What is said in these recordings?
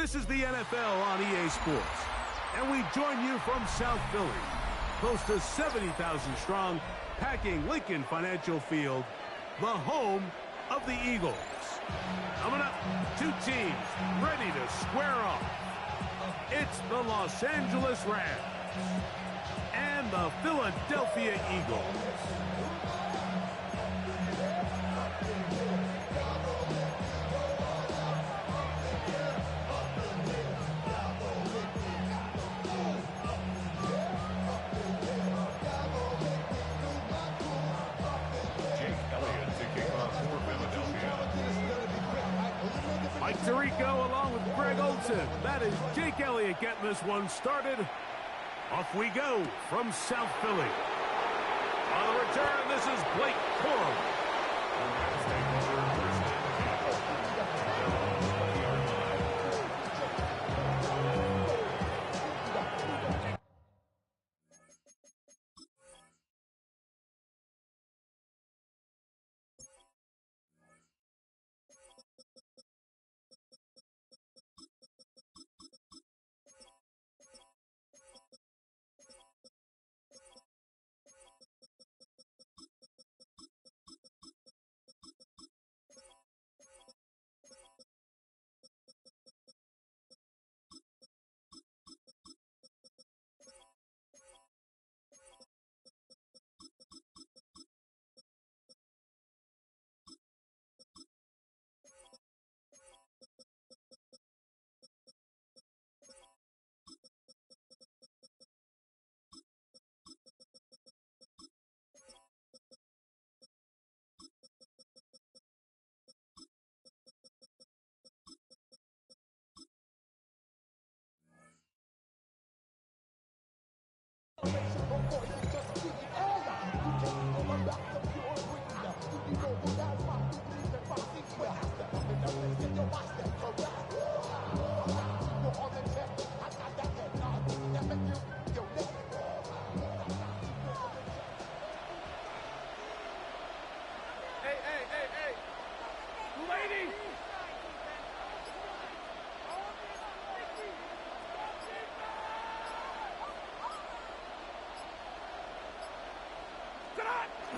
This is the NFL on EA Sports, and we join you from South Philly, close to 70,000 strong, packing Lincoln Financial Field, the home of the Eagles. Coming up, two teams ready to square off. It's the Los Angeles Rams and the Philadelphia Eagles. Mike Tirico along with Greg Olson. That is Jake Elliott getting this one started. Off we go from South Philly. On the return, this is Blake Corum.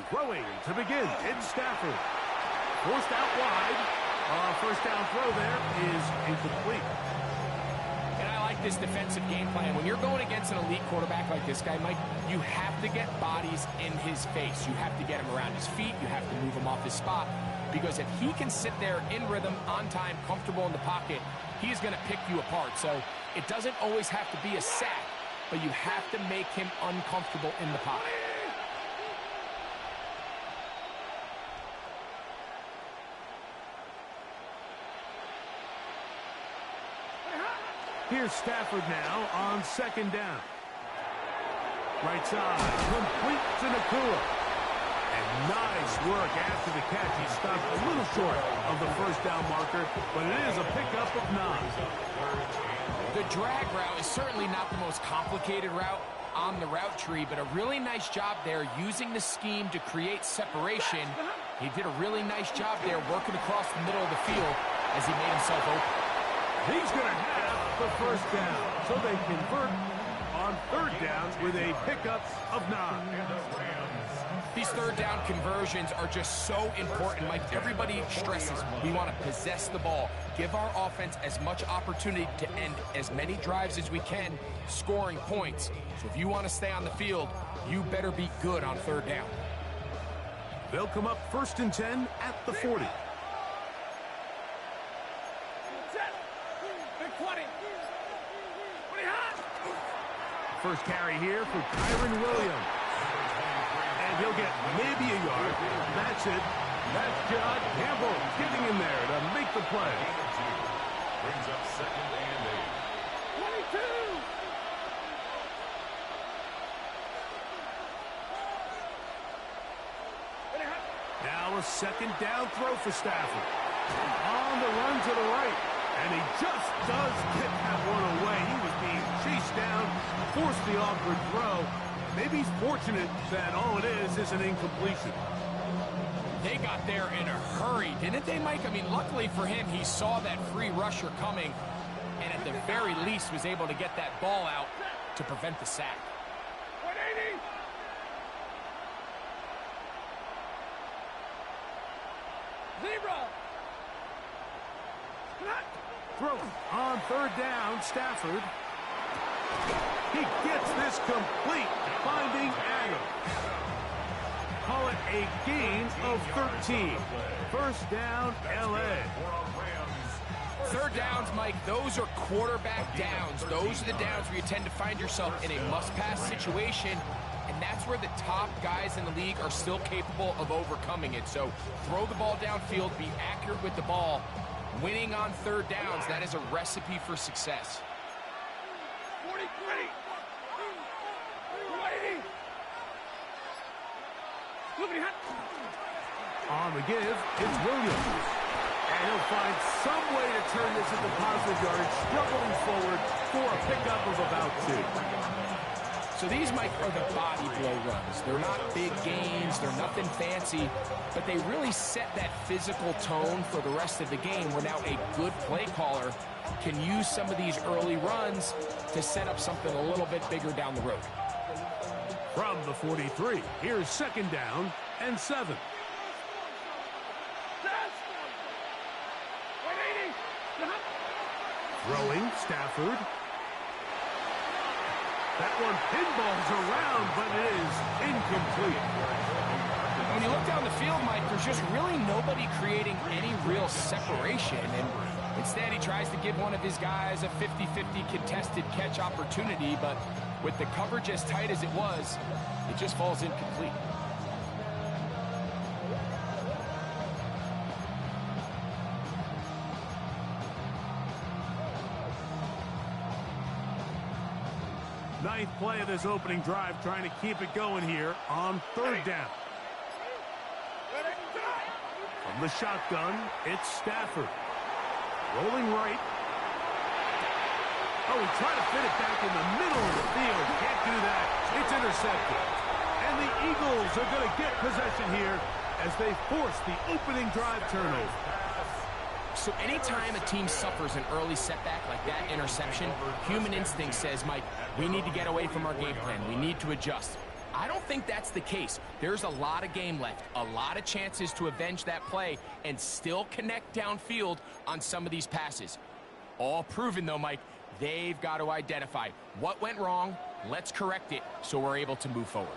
Throwing to begin, it's Stafford. Forced out wide. First down throw there is incomplete. And I like this defensive game plan. When you're going against an elite quarterback like this guy, Mike, you have to get bodies in his face. You have to get him around his feet. You have to move him off his spot. Because if he can sit there in rhythm, on time, comfortable in the pocket, he's going to pick you apart. So it doesn't always have to be a sack, but you have to make him uncomfortable in the pocket. Here's Stafford now on second down. Right side, complete to Nakua. And nice work after the catch. He stopped a little short of the first down marker, but it is a pickup of 9. The drag route is certainly not the most complicated route on the route tree, but a really nice job there using the scheme to create separation. He did a really nice job there working across the middle of the field as he made himself open. He's going to have the first down, so they convert on third downs with a pickup of 9. These third down conversions are just so important. Like everybody stresses, we want to possess the ball, give our offense as much opportunity to end as many drives as we can, scoring points. So if you want to stay on the field, you better be good on third down. They'll come up 1st and 10 at the 40. First carry here for Kyron Williams. And he'll get maybe a yard. That's it. That's John Campbell getting in there to make the play. Brings up 2nd and 8. 22. Now a second down throw for Stafford. On the run to the right. And he just does get that one away. He was being chased down, forced the awkward throw. Maybe he's fortunate that all it is an incompletion. They got there in a hurry, didn't they, Mike? I mean, luckily for him, he saw that free rusher coming and at the very least was able to get that ball out to prevent the sack. 180. Zebra. Throw on third down, Stafford. He gets this complete, finding Adams. Call it a gain of 13. First down, L.A. Third downs, Mike, those are quarterback downs. Those are the downs where you tend to find yourself in a must-pass situation, and that's where the top guys in the league are still capable of overcoming it. So throw the ball downfield, be accurate with the ball. Winning on third downs, that is a recipe for success. 40, 20. 180. On the give, it's Williams. And he'll find some way to turn this into positive yardage, struggling forward for a pickup of about 2. So these, Mike, are the body blow runs. They're not big gains, they're nothing fancy, but they really set that physical tone for the rest of the game where now a good play caller can use some of these early runs to set up something a little bit bigger down the road. From the 43, here's second down and 7. Throwing, Stafford. That one pinballs around, but it is incomplete. When you look down the field, Mike, there's just really nobody creating any real separation. And instead, he tries to give one of his guys a 50-50 contested catch opportunity, but with the coverage as tight as it was, it just falls incomplete. Ninth play of this opening drive, trying to keep it going here on third down. From the shotgun, it's Stafford. Rolling right. Oh, he tried to fit it back in the middle of the field. Can't do that. It's intercepted. And the Eagles are going to get possession here as they force the opening drive turnover. So anytime a team suffers an early setback like that interception, human instinct says, Mike, we need to get away from our game plan. We need to adjust. I don't think that's the case. There's a lot of game left, a lot of chances to avenge that play and still connect downfield on some of these passes. All proven, though, Mike, they've got to identify what went wrong, let's correct it so we're able to move forward.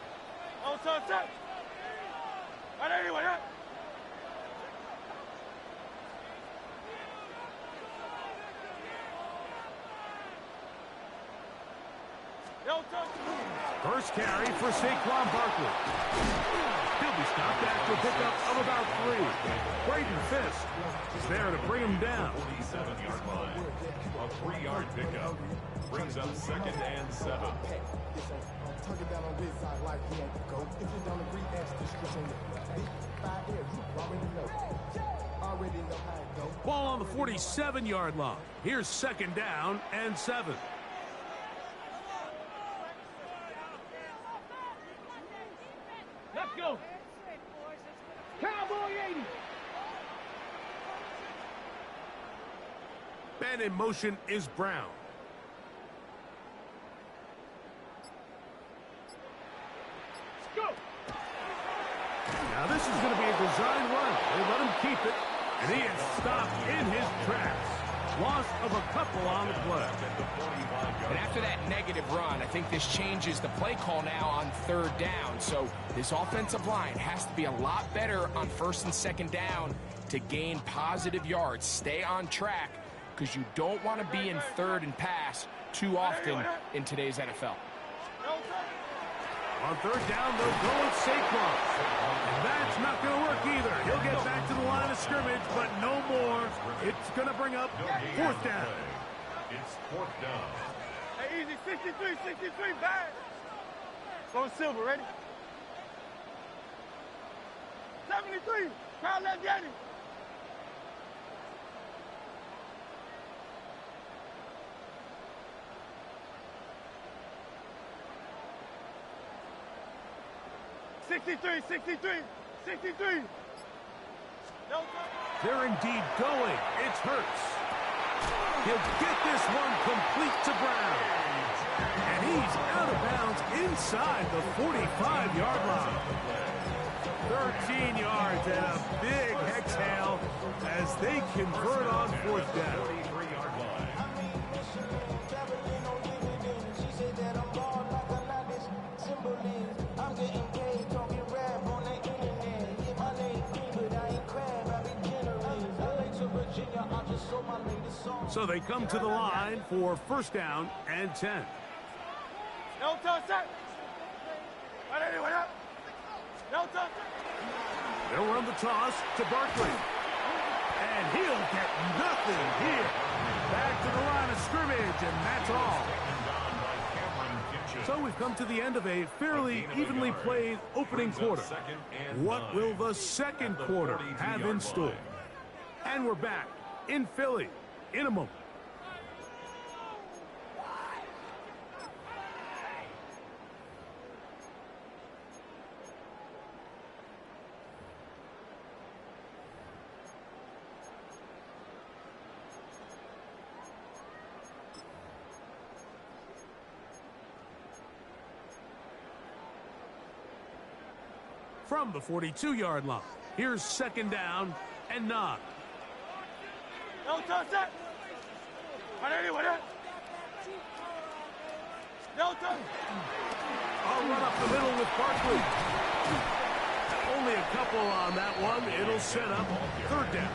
First carry for Saquon Barkley. He'll be stopped after a pickup of about 3. Braden Fisk is there to bring him down. 47-yard line. A 3-yard pickup. Brings up second and 7. Ball on the 47-yard line. Here's second down and 7. Let's go. Cowboy 80. And in motion is Brown. Let's go. Now this is going to be a design run. They let him keep it, and he is stopped in his tracks. Loss of a couple on the play. And after that negative run, I think this changes the play call now on third down. So this offensive line has to be a lot better on first and second down to gain positive yards. Stay on track because you don't want to be in third and pass too often in today's NFL. On third down, they'll go with Saquon. And that's not going to work either. He'll get back to the line of scrimmage, but no more. It's going to bring up fourth down. It's fourth down. Hey, easy. 63, bad. Go silver, ready? 73. Crowd left Yanni. $63. They're indeed going. It's Hurts. He'll get this one complete to Brown. And he's out of bounds inside the 45-yard line. 13 yards and a big exhale as they convert on fourth down. So they come to the line for first down and 10. No touch that. No touch. They'll run the toss to Barkley. And he'll get nothing here. Back to the line of scrimmage, and that's all. So we've come to the end of a fairly evenly played opening quarter. What will the second quarter have in store? And we're back in Philly in a moment. From the 42-yard line, here's second down and 9. No touch that. No touch. I'll run up the middle with Barkley. Only a couple on that one. It'll set up third down.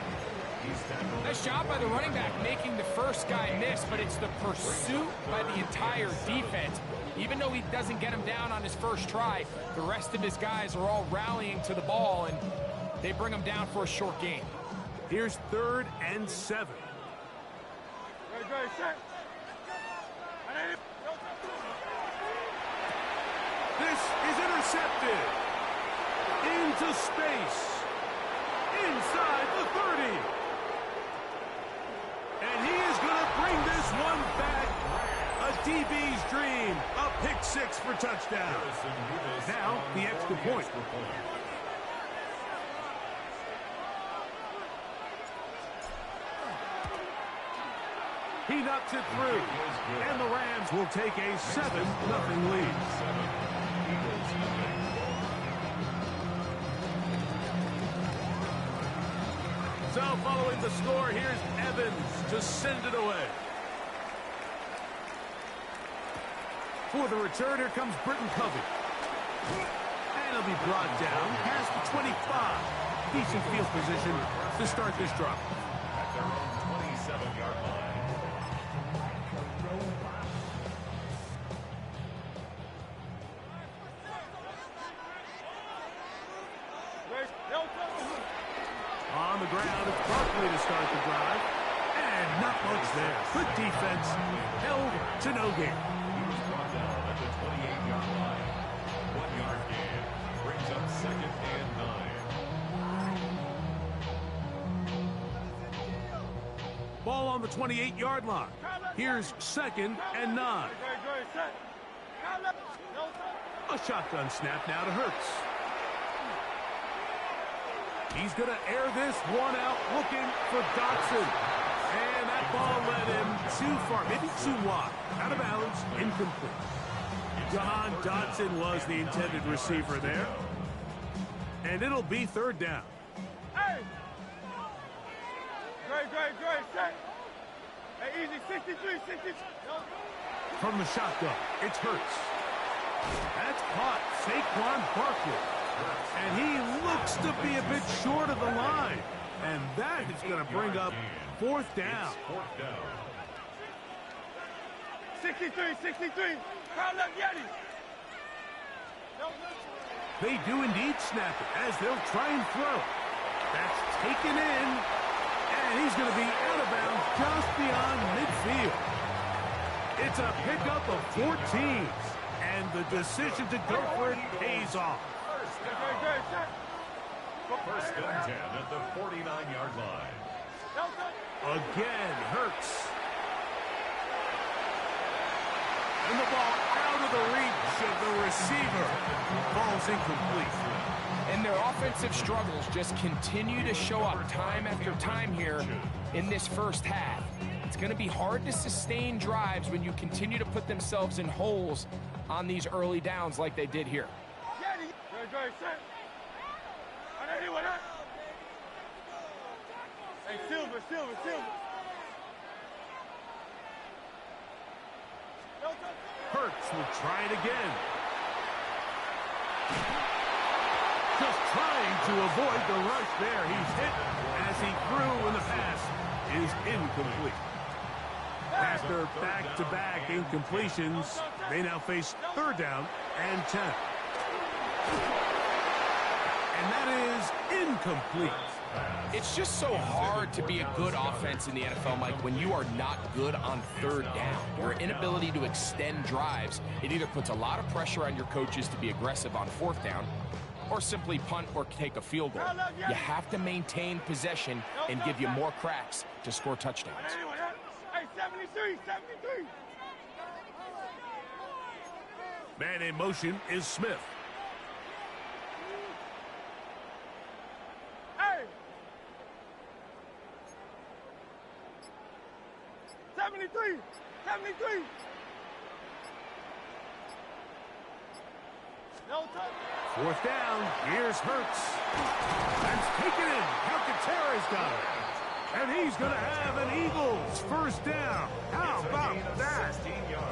Nice job by the running back making the first guy miss, but it's the pursuit by the entire defense. Even though he doesn't get him down on his first try, the rest of his guys are all rallying to the ball, and they bring him down for a short gain. Here's third and 7. Great, set. This is intercepted. Into space. Inside the 30. And he is going to bring this one back. A DB's dream. A pick 6 for touchdown. Now the extra point. He knocks it through. And the Rams will take a 7-0 lead. So following the score, here's Evans to send it away. For the return, here comes Britton Covey. And he'll be brought down past the 25. Decent field position to start this drive. At their own 27-yard line. On the ground, it's Barkley to start the drive. And not much there. Good defense. Held to no gain. He was brought down at the 28-yard line. 1-yard gain. Brings up second and 9. Ball on the 28-yard line. Here's second and 9. A shotgun snap now to Hurts. He's going to air this one out, looking for Dotson. And that ball led him too far, maybe too wide. Out of bounds, incomplete. John Dotson was the intended receiver there. And it'll be third down. Hey! Great, set. Hey, easy, 63. From the shotgun, it's Hurts. That's caught, Saquon Barkley. And he looks to be a bit short of the line. And that is going to bring up fourth down. 63. Crowd left Yeti. They do indeed snap it as they'll try and throw. That's taken in. And he's going to be out of bounds just beyond midfield. It's a pickup of 14. And the decision to go for it pays off. First and 10 at the 49-yard line. Again, Hurts. And the ball out of the reach of the receiver. Ball's incomplete. And their offensive struggles just continue to show up time after time here in this first half. it's going to be hard to sustain drives when you continue to put themselves in holes on these early downs like they did here. Hey, Silver. Hurts will try it again. Just trying to avoid the rush there. He's hit as he threw, and the pass is incomplete. After back-to-back incompletions, they now face 3rd down and 10. And that is incomplete. It's just so hard to be a good offense in the NFL, Mike, when you are not good on 3rd down. Your inability to extend drives, it either puts a lot of pressure on your coaches to be aggressive on 4th down or simply punt or take a field goal. You have to maintain possession and give you more cracks to score touchdowns. Hey, 73. Man in motion is Smith. Hey! 73! No touch. 4th down. Here's Hurts. That's taken in. Alcantara's got it. And he's going to have an Eagles 1st down. How about that?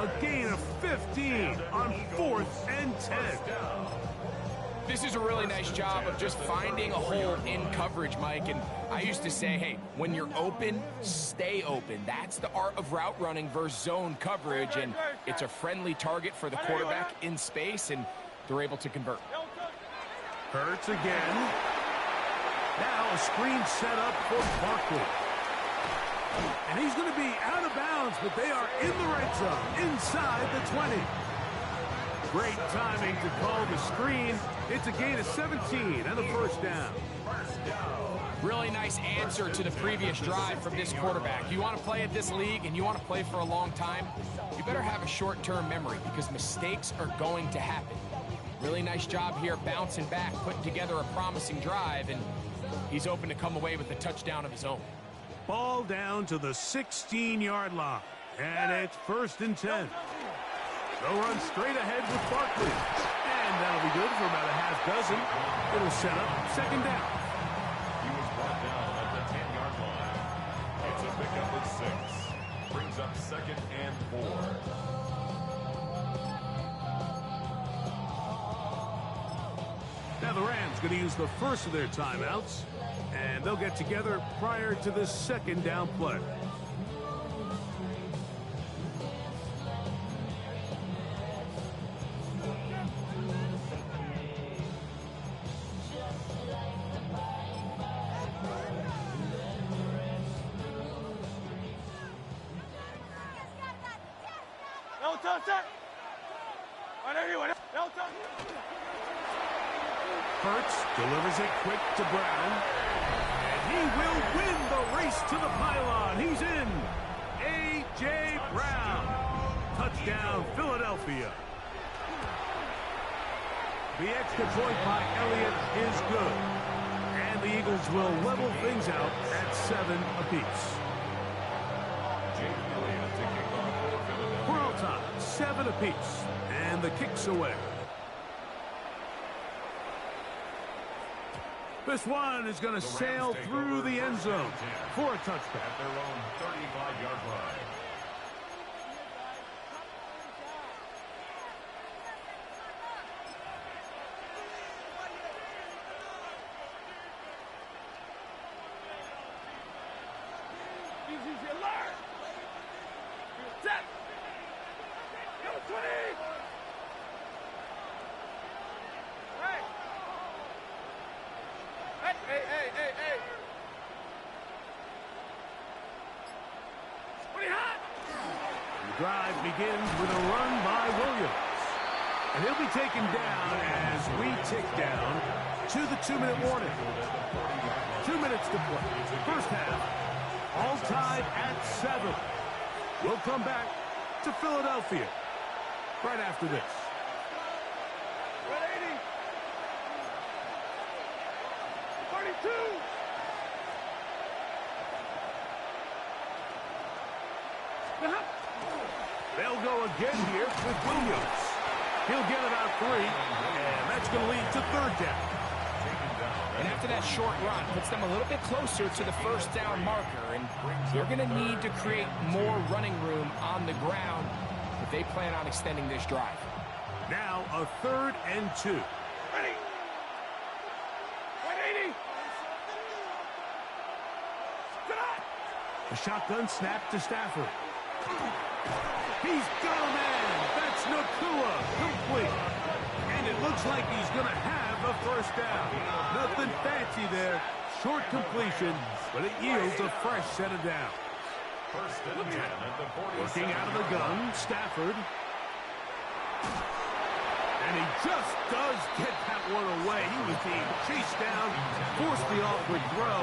A gain of 15 on 4th and 10. This is a really nice job of just finding a hole in coverage, Mike. And I used to say, hey, when you're open, stay open. That's the art of route running versus zone coverage. And it's a friendly target for the quarterback in space, and they're able to convert. Hurts again. Now a screen set up for Barkley. And he's going to be out of bounds, but they are in the red zone, inside the 20. Great timing to call the screen. It's a gain of 17 and a 1st down. Really nice answer to the previous drive from this quarterback. You want to play at this league and you want to play for a long time, you better have a short-term memory because mistakes are going to happen. Really nice job here bouncing back, putting together a promising drive, and he's open to come away with a touchdown of his own. Ball down to the 16-yard line, and it's 1st and 10. They'll run straight ahead with Barkley, and that'll be good for about a half dozen. It'll set up 2nd down. He was brought down at the 10-yard line. It's a pickup of 6. Brings up 2nd and 4. Now the Rams going to use the first of their timeouts, and they'll get together prior to the 2nd down play. No touch it. No touch. Hurts delivers it quick to Brown. And he will win the race to the pylon. He's in. A.J. Brown. Touchdown, Philadelphia. The extra point by Elliott is good. And the Eagles will level things out at 7 apiece. We're all time, 7 apiece. And the kick's away. This one is going to sail through the end zone for a touchdown. At their own 35-yard line. Easy, alert. Set. Go 20. Hey. The drive begins with a run by Williams. And he'll be taken down as we tick down to the 2-minute warning. 2 minutes to play. First half, all tied at 7. We'll come back to Philadelphia right after this. 180. 32. They'll go again here with Williams. He'll get about 3, and that's going to lead to third down. And after that short run, puts them a little bit closer to the first down marker, and they're going to need to create more running room on the ground if they plan on extending this drive. Now a 3rd and 2. Ready. 180. A shotgun snap to Stafford. He's got a man. That's Nakua. Complete. And it looks like he's going to have a first down. Nothing fancy there. Short completion, but it yields a fresh set of downs. First and 10 at the 47. Working out of the gun, Stafford. And he just does get that one away. He was being chased down, forced the awkward throw.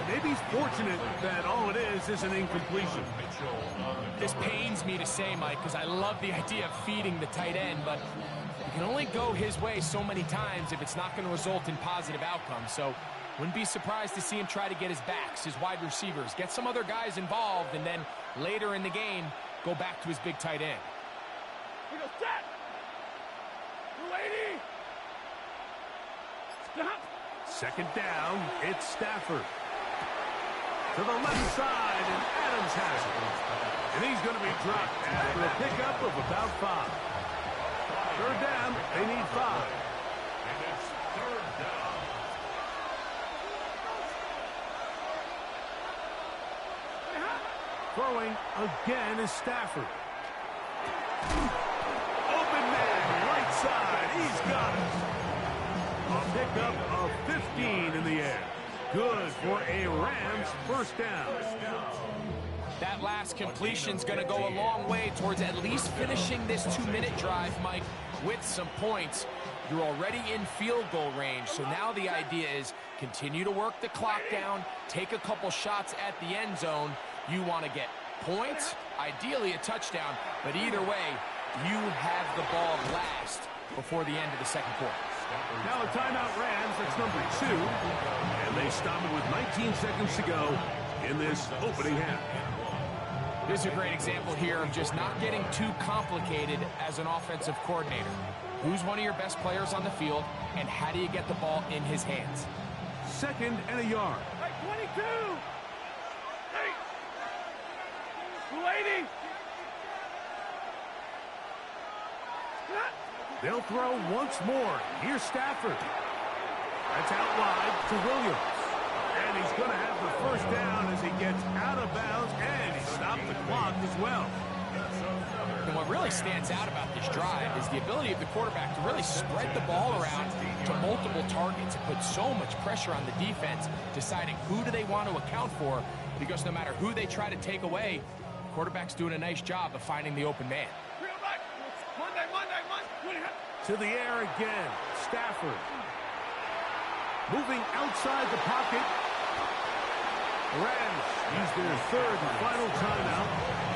Maybe he's fortunate that all it is an incompletion. This pains me to say, Mike, because I love the idea of feeding the tight end, but you can only go his way so many times if it's not going to result in positive outcomes. So wouldn't be surprised to see him try to get his backs, his wide receivers, get some other guys involved, and then later in the game, go back to his big tight end. We go set. 280. Stop. Second down, it's Stafford. To the left side, and Adams has it. And he's going to be dropped after a pickup of about 5. Third down, they need 5. And it's third down. Throwing again is Stafford. Open man, right side, he's got it. A pickup of 15 in the air. Good for a Rams first down. That last completion's going to go a long way towards at least finishing this 2-minute drive, Mike, with some points. You're already in field goal range, so now the idea is continue to work the clock down, take a couple shots at the end zone. You want to get points, ideally a touchdown, but either way, you have the ball last before the end of the second quarter. Now a timeout Rams, that's number 2. And they stop it with 19 seconds to go in this opening half. This is a great example here of just not getting too complicated as an offensive coordinator. Who's one of your best players on the field, and how do you get the ball in his hands? Second and a yard. Hey, 22. Hey. 280. They'll throw once more. Here's Stafford. That's out wide to Williams. And he's going to have the first down as he gets out of bounds, and he stopped the clock as well. And what really stands out about this drive is the ability of the quarterback to really spread the ball around to multiple targets and put so much pressure on the defense, deciding who do they want to account for, because no matter who they try to take away, the quarterback's doing a nice job of finding the open man. To the air again, Stafford. Moving outside the pocket. Rams use their third and final timeout,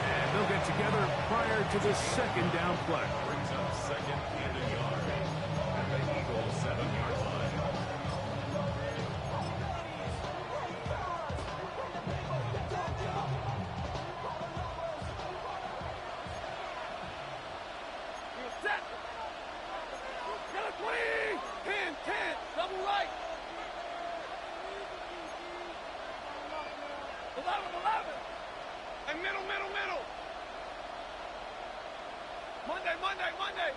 and they'll get together prior to the second down play. Brings up second and a yard at the Eagles' 7-yard line. Set. Get a 20. 10. Double right. 11. And middle. Monday.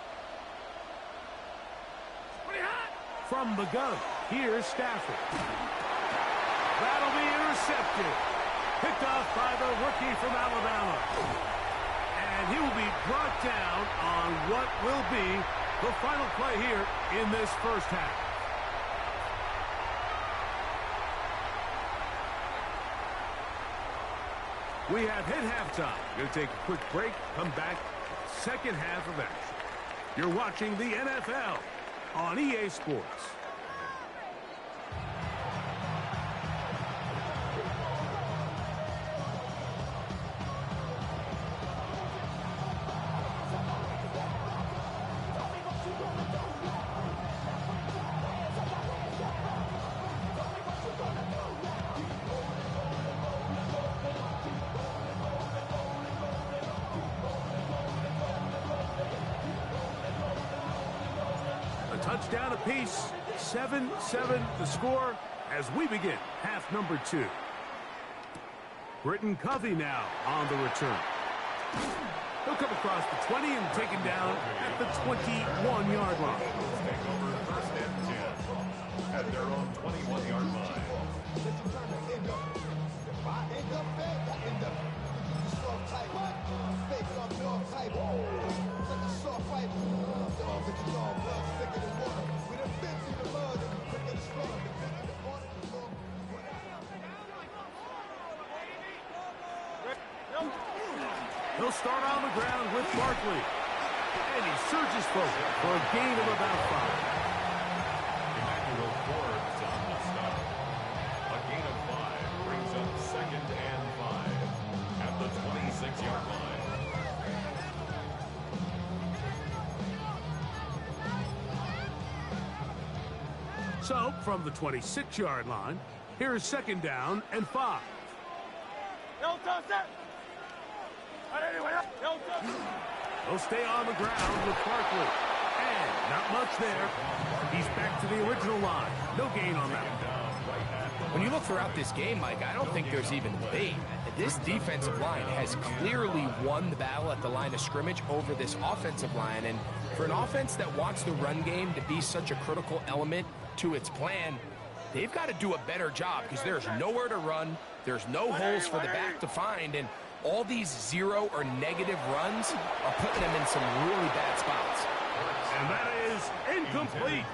Pretty hot. From the gun, here's Stafford. That'll be intercepted. Picked off by the rookie from Alabama. And he will be brought down on what will be the final play here in this first half. We have hit halftime. Going to take a quick break, come back, second half of action. You're watching the NFL on EA Sports. Touchdown apiece. 7-7 the score as we begin half number 2. Britton Covey now on the return. He'll come across the 20 and taken down at the 21-yard line. Take over first and 10 at their own 21-yard line. He'll start on the ground with Barkley. And he surges forward for a gain of about 5. Emmanuel Forbes on the stop. A gain of 5 brings up second and 5 at the 26-yard line. So, from the 26-yard line, here's second down and 5. He'll stay on the ground with Barkley. And not much there. He's back to the original line. No gain on that one. When you look throughout this game, Mike, I don't think there's even debate. This defensive line has clearly won the battle at the line of scrimmage over this offensive line. And for an offense that wants the run game to be such a critical element to its plan, they've got to do a better job because there's nowhere to run. There's no holes for the back to find. And all these 0 or negative runs are putting them in some really bad spots. And that is incomplete.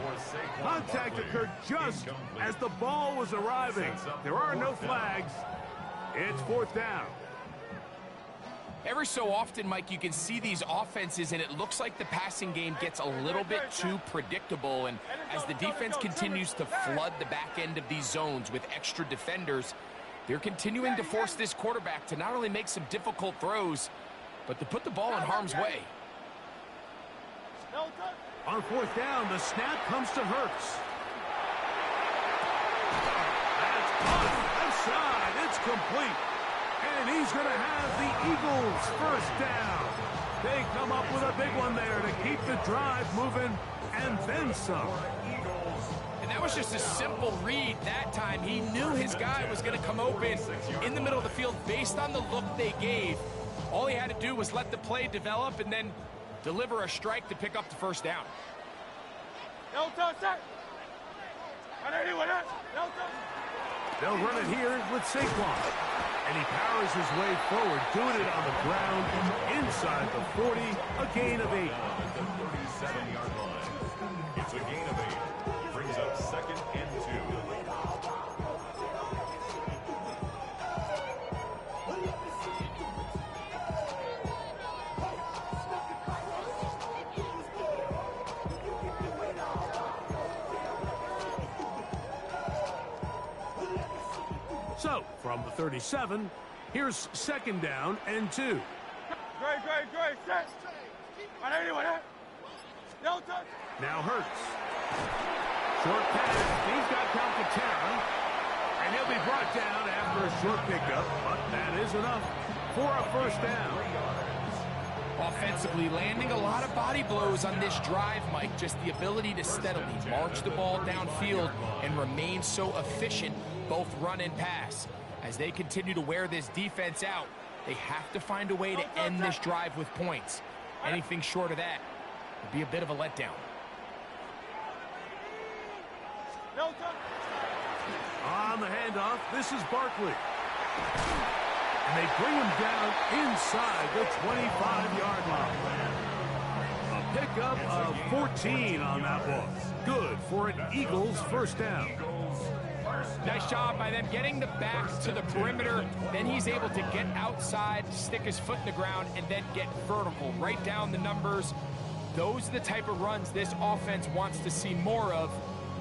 Contact occurred just as the ball was arriving. There are no flags. It's fourth down. Every so often, Mike, you can see these offenses, and it looks like the passing game gets a little bit too predictable. And as the defense continues to flood the back end of these zones with extra defenders, they're continuing to force this quarterback to not only make some difficult throws, but to put the ball in harm's way. On fourth down, the snap comes to Hurts. That's caught outside. It's complete. And he's going to have the Eagles first down. They come up with a big one there to keep the drive moving and then some. And that was just a simple read that time. He knew his guy was going to come open in the middle of the field based on the look they gave. All he had to do was let the play develop and then deliver a strike to pick up the first down. They'll run it here with Saquon. And he powers his way forward, doing it on the ground inside the 40, a gain of 8. At the 37-yard line. It's a gain of 8. Brings up second and 2. So, from the 37, here's second down and 2. Great, set. Now Hurts. Short pass. He's got Calcaterra. And he'll be brought down after a short pickup, but that is enough for a first down. Offensively, landing a lot of body blows on this drive, Mike. Just the ability to steadily march the ball downfield and remain so efficient, both run and pass. As they continue to wear this defense out, they have to find a way to end this drive with points. Anything short of that would be a bit of a letdown. On the handoff, this is Barkley. And they bring him down inside the 25-yard line. A pickup of 14 on that ball. Good for an Eagles first down. Nice job by them getting the back to the perimeter. Then he's able to get outside, stick his foot in the ground, and then get vertical. Right down the numbers. Those are the type of runs this offense wants to see more of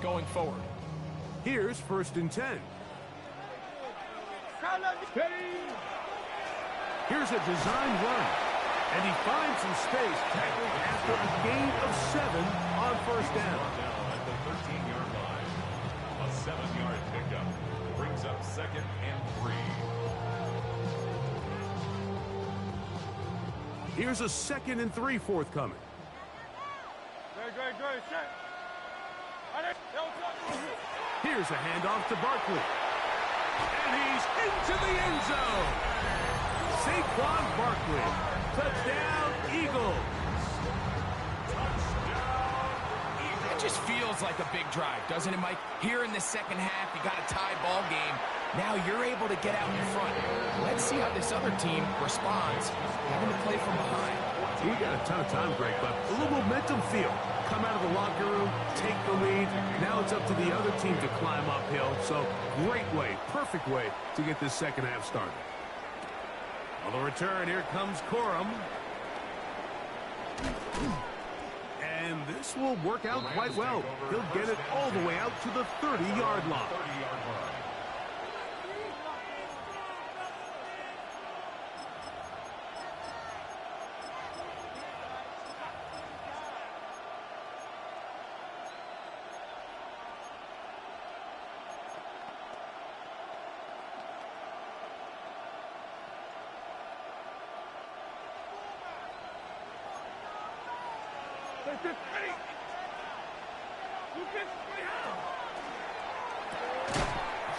going forward. Here's first and 10. Here's a design run. And he finds some space, tackled after a gain of 7 on first down. At the 13-yard line. A 7-yard pickup brings up second and 3. Here's a 2nd and 3 forthcoming. Great, set. Here's a handoff to Barkley. And he's into the end zone. Saquon Barkley. Touchdown, Eagles. It just feels like a big drive, doesn't it, Mike? Here in the second half, you got a tie ball game. Now you're able to get out in front. Let's see how this other team responds, having to play from behind. We got a ton of time, Greg, but a little momentum feel. Come out of the locker room, take the lead. Now it's up to the other team to climb uphill. So great way, perfect way to get this second half started. On the return, here comes Corum. And this will work out quite well. He'll get it all the way out to the 30-yard line.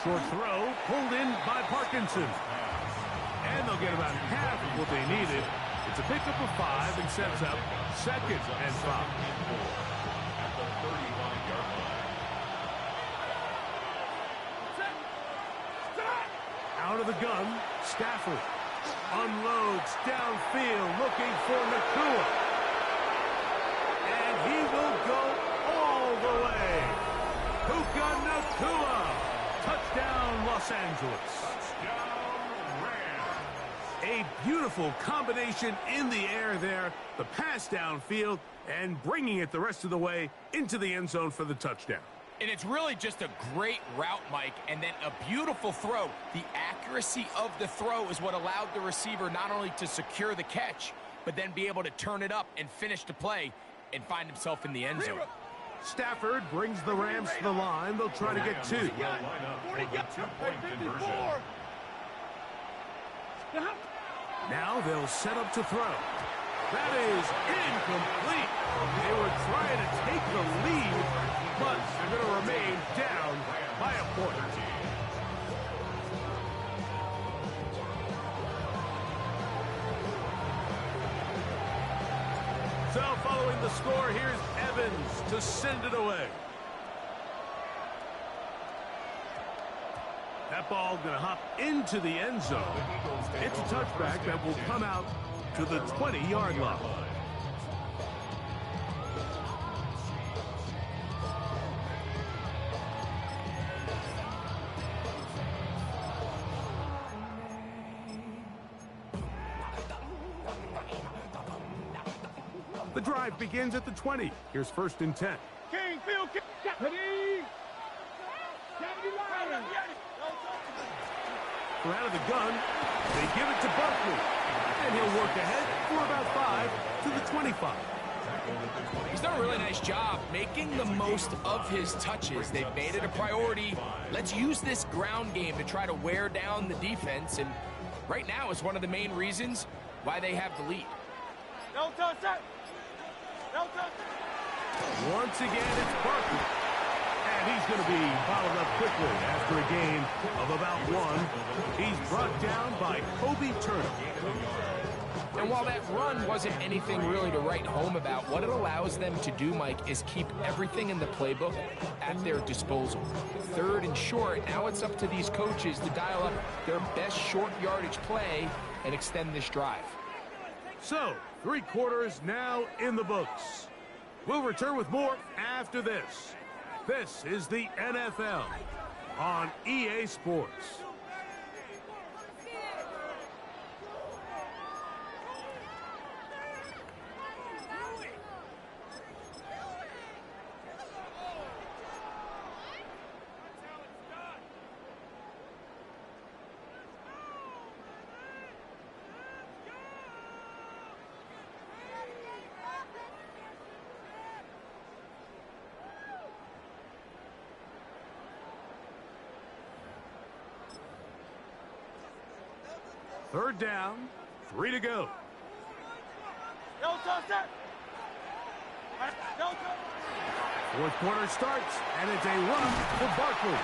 Short throw, pulled in by Parkinson. And they'll get about half of what they needed. It's a pickup of 5 and sets up 2nd and 5. At the 35-yard line. Out of the gun, Stafford unloads downfield looking for Nakua. And he will go all the way. Puka Nakua. Touchdown, Los Angeles. Touchdown, Rams. A beautiful combination in the air there. The pass downfield and bringing it the rest of the way into the end zone for the touchdown. And it's really just a great route, Mike, and then a beautiful throw. The accuracy of the throw is what allowed the receiver not only to secure the catch, but then be able to turn it up and finish the play and find himself in the end zone. Stafford brings the Rams to the line. They'll try to get 2. Will line up for the 2-point conversion. Now they'll set up to throw. That is incomplete. They were trying to take the lead, but they're going to remain down by a point. So following the score, here's Evans to send it away. That ball going to hop into the end zone. It's a touchback that will come out to the 20-yard line. The drive begins at the 20. Here's 1st and 10. King, Phil, King. From out of the gun, they give it to Barkley. And he'll work ahead for about 5 to the 25. He's done a really nice job making the most of his touches. They've made it a priority. Let's use this ground game to try to wear down the defense. And right now is one of the main reasons why they have the lead. No touch that. No touch. Once again, it's Barkley. And he's going to be followed up quickly after a gain of about 1. He's brought down by Kobe Turner. And while that run wasn't anything really to write home about, what it allows them to do, Mike, is keep everything in the playbook at their disposal. 3rd and short, now it's up to these coaches to dial up their best short yardage play and extend this drive. So, 3 quarters now in the books. We'll return with more after this. This is the NFL on EA Sports. Third down, 3 to go. No touch that. No touch. Fourth quarter starts, and it's a run for Barkley.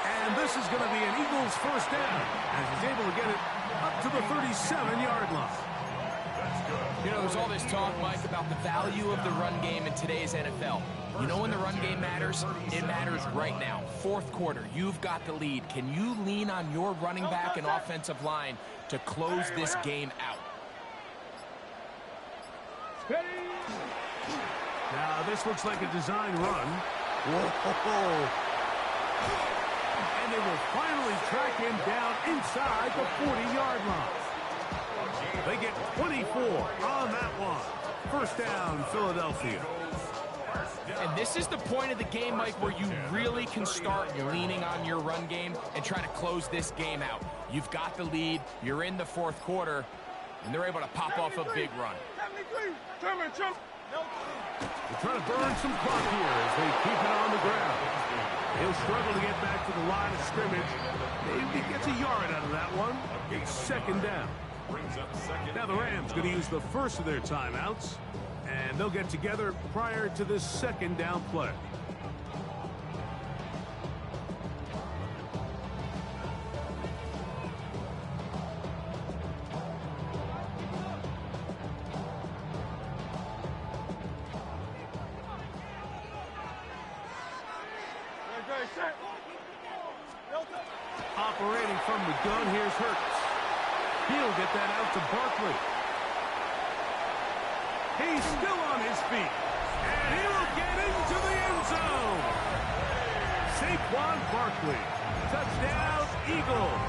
And this is going to be an Eagles first down, as he's able to get it up to the 37-yard line. You know, there's all this talk, Mike, about the value of the run game in today's NFL. You know when the run game matters? It matters right now. Fourth quarter, you've got the lead. Can you lean on your running back and offensive line to close this game out? Now, this looks like a design run. Whoa. And they will finally track him down inside the 40-yard line. They get 24 on that one. First down, Philadelphia. And this is the point of the game, Mike, where you really can start leaning on your run game and try to close this game out. You've got the lead, you're in the fourth quarter, and they're able to pop off a big run. 73. They're trying to burn some clock here as they keep it on the ground. He'll struggle to get back to the line of scrimmage. Maybe he gets a yard out of that one. It's second down. Now the Rams going to use the first of their timeouts, and they'll get together prior to this second down play. Operating from the gun, here's Hurts. He'll get that out to Barkley. He's still on his feet. And he will get into the end zone. Saquon Barkley. Touchdown, Eagles.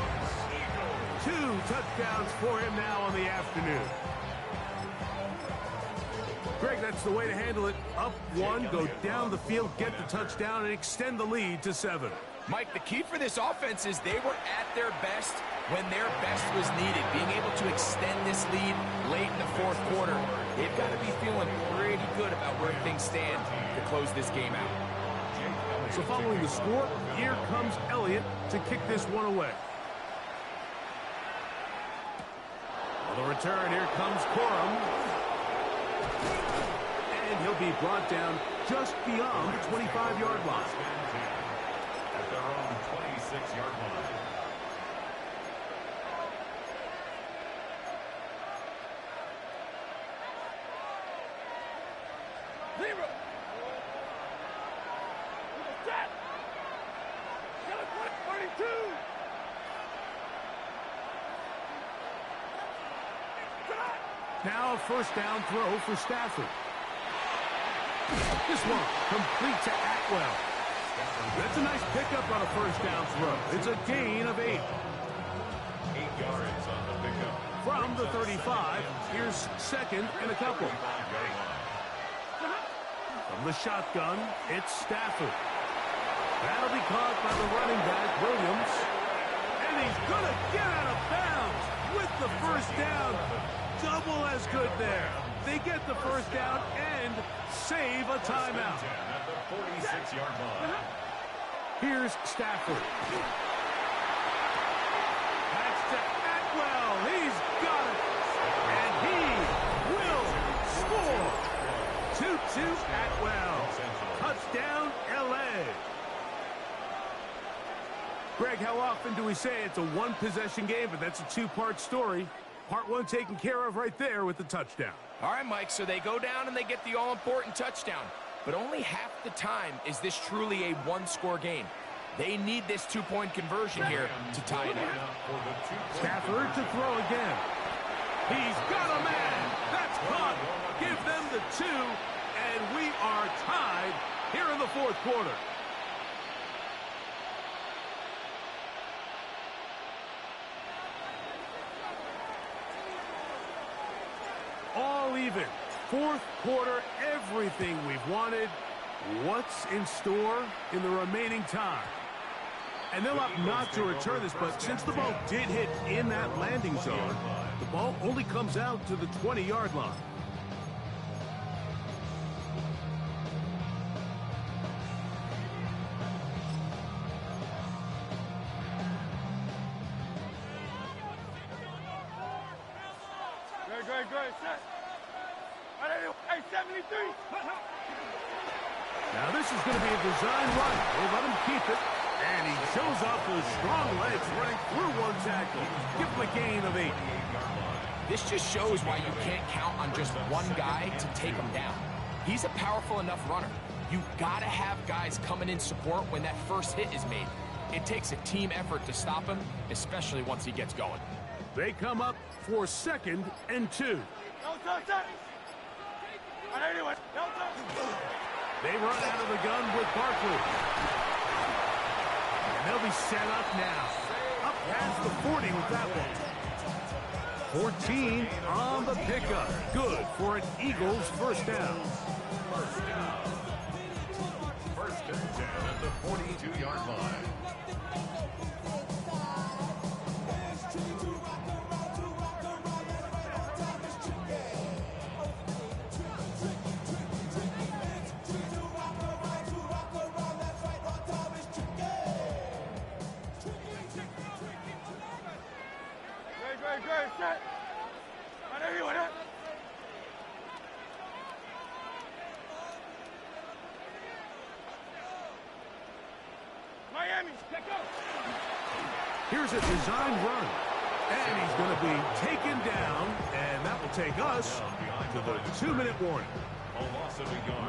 2 touchdowns for him now on the afternoon. Greg, that's the way to handle it. Up one, go down the field, get the touchdown, and extend the lead to 7. Mike, the key for this offense is they were at their best when their best was needed. Being able to extend this lead late in the fourth quarter, they've got to be feeling pretty good about where things stand to close this game out. So following the score, here comes Elliott to kick this one away. On the return, here comes Corum. And he'll be brought down just beyond the 25-yard line. At their own 26-yard line. Zero. Set. 32. Now a first down throw for Stafford. This one complete to Atwell. That's a nice pickup on a first down throw. It's a gain of 8. 8 yards on the pickup. From the 35, here's second and a couple. From the shotgun, it's Stafford. That'll be caught by the running back, Williams. And he's going to get out of bounds with the first down. Double as good there. They get the first down and save a timeout. At the 46-yard line. Here's Stafford. That's to Atwell. He's got it. And he will score. 2-2 Atwell. Touchdown, L.A. Greg, how often do we say it's a one-possession game, but that's a two-part story? Part one taken care of right there with the touchdown. All right, Mike, so they go down and they get the all-important touchdown. But only half the time is this truly a one-score game. They need this two-point conversion here to tie it up. Stafford to throw again. He's got a man. That's caught. Give them the 2, and we are tied here in the fourth quarter. All even. Fourth quarter, everything we've wanted. What's in store in the remaining time? And they'll opt not to return this, but since the ball did hit in that landing zone, the ball only comes out to the 20-yard line. Good. Set. Hey, 73. Now this This is going to be a design run. They let him keep it. And he shows off those strong legs running through one tackle. Give him a gain of 8. This just shows why you can't count on just one guy to take him down. He's a powerful enough runner. You've got to have guys coming in support when that first hit is made. It takes a team effort to stop him, especially once he gets going. They come up for 2nd and 2. They run out of the gun with Barkley. And they'll be set up now. Up past the 40 with that one. 14 on the pickup. Good for an Eagles first down. First and 10 at the 42-yard line. Great, set. I know you want it. Miami, let go. Here's a design run. And he's going to be taken down. And that will take us to the 2-minute warning.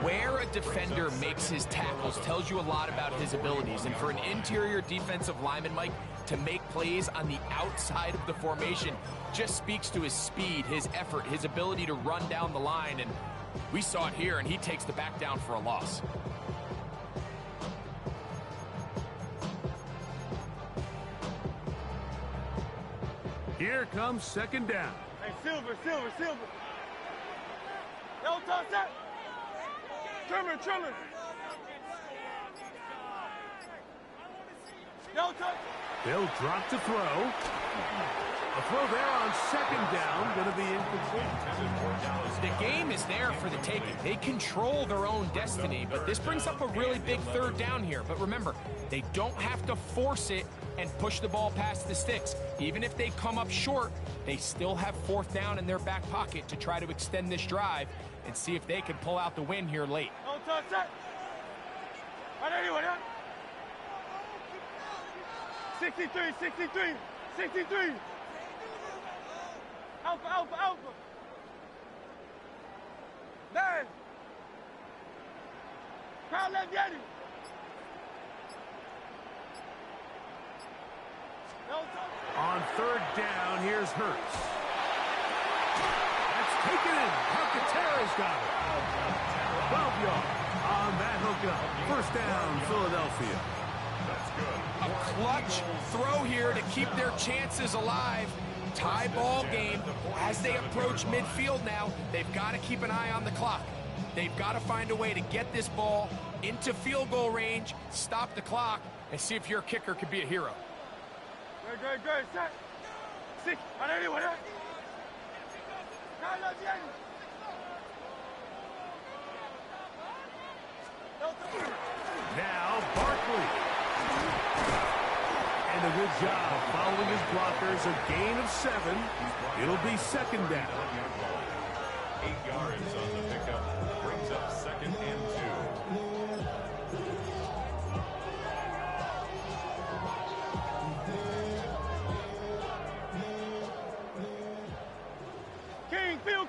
Where a defender makes his tackles tells you a lot about his abilities. And for an interior defensive lineman, Mike, to make plays on the outside of the formation just speaks to his speed, his effort, his ability to run down the line. And we saw it here, and he takes the back down for a loss. Here comes 2nd down. Hey, Silver. Yo, toss that. Trimmer. Yo, toss. They'll drop to throw. A throw there on 2nd down, going to be incomplete. The game is there for the taking. They control their own destiny, but this brings up a really big 3rd down here. But remember, they don't have to force it and push the ball past the sticks. Even if they come up short, they still have 4th down in their back pocket to try to extend this drive and see if they can pull out the win here late. Don't touch that. I know you want it. 63. Alpha. Man. Crowd left Yeti. On 3rd down, here's Hurts. That's taken in. Alcantara's got it. 12 yards on that hookup. 1st down, Philadelphia. A clutch throw here to keep their chances alive. Tie ball game. As they approach midfield now, they've got to keep an eye on the clock. They've got to find a way to get this ball into field goal range, stop the clock, and see if your kicker could be a hero. Great. Set. 6. I know you want it. Now Barkley. And a good job following his blockers. A gain of 7. It'll be 2nd down. 8 yards on the pickup. Brings up 2nd and 2.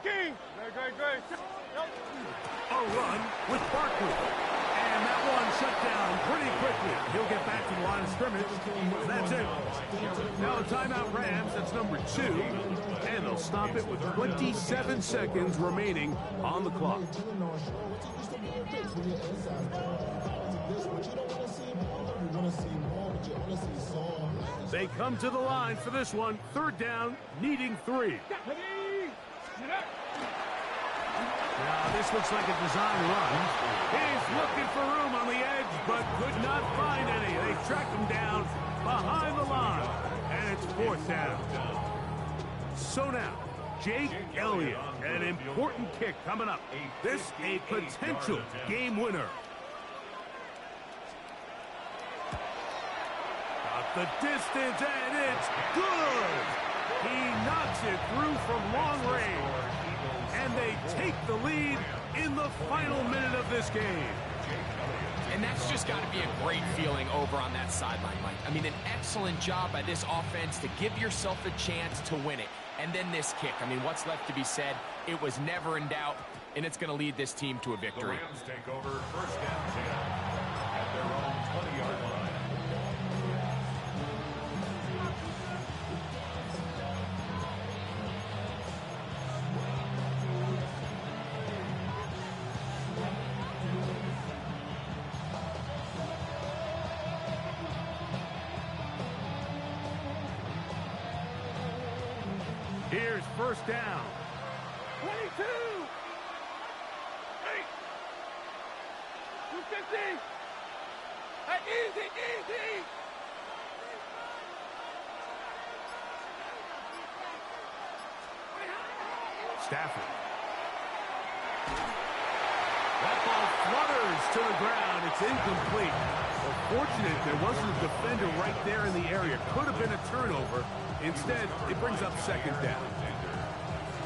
King. Great. A run with Barkley. And that one shut down pretty quickly. He'll get back to the line of scrimmage. That's it. Now a timeout Rams. That's number 2. And they'll stop it with 27 seconds remaining on the clock. They come to the line for this one. 3rd down, needing 3. Now, this looks like a design run. He's looking for room on the edge, but could not find any. They track him down behind the line, and it's 4th down. So now, Jake Elliott, an important kick coming up. This a potential game winner. Got the distance, and it's good. He knocks it through from long range. And they take the lead in the final minute of this game. And that's just got to be a great feeling over on that sideline, Mike. I mean, an excellent job by this offense to give yourself a chance to win it. And then this kick. I mean, what's left to be said? It was never in doubt, and it's going to lead this team to a victory. The Rams take over first and 10 at their own 20-yard line. Here's first down. 22. 250. Hey, easy, easy. Stafford. That ball flutters to the ground. It's incomplete. Well, fortunate there wasn't a defender right there in the area. Could have been a turnover. Instead, it brings up second down.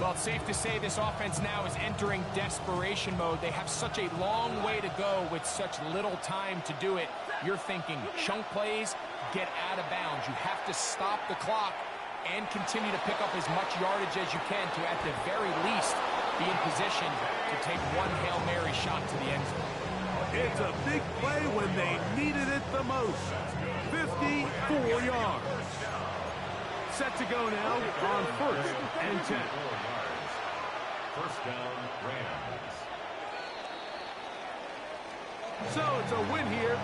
Well, it's safe to say this offense now is entering desperation mode. They have such a long way to go with such little time to do it. You're thinking chunk plays, get out of bounds. You have to stop the clock and continue to pick up as much yardage as you can to, at the very least, be in position to take one Hail Mary shot to the end zone. It's a big play when they needed it the most. 54 yards. Set to go now on first and 10. First down, Rams. So it's a win here